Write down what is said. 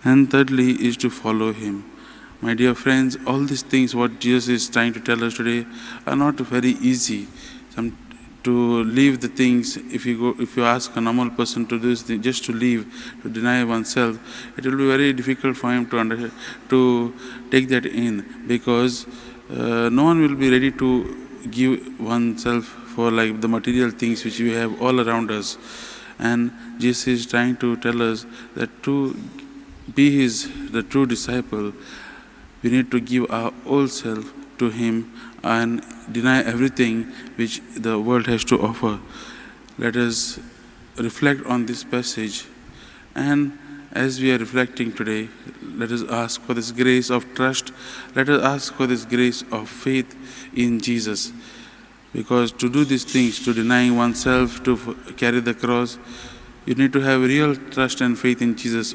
And thirdly is to follow him. My dear friends, all these things what Jesus is trying to tell us today are not very easy. To leave the things, if you ask a normal person to do this, just to leave, to deny oneself, it will be very difficult for him to take that in, because no one will be ready to give oneself for like the material things which we have all around us. And Jesus is trying to tell us that to be the true disciple, we need to give our whole self to him and deny everything which the world has to offer. Let us reflect on this passage, and as we are reflecting today, let us ask for this grace of trust. Let us ask for this grace of faith in Jesus. Because to do these things, to denying oneself, to carry the cross, you need to have real trust and faith in Jesus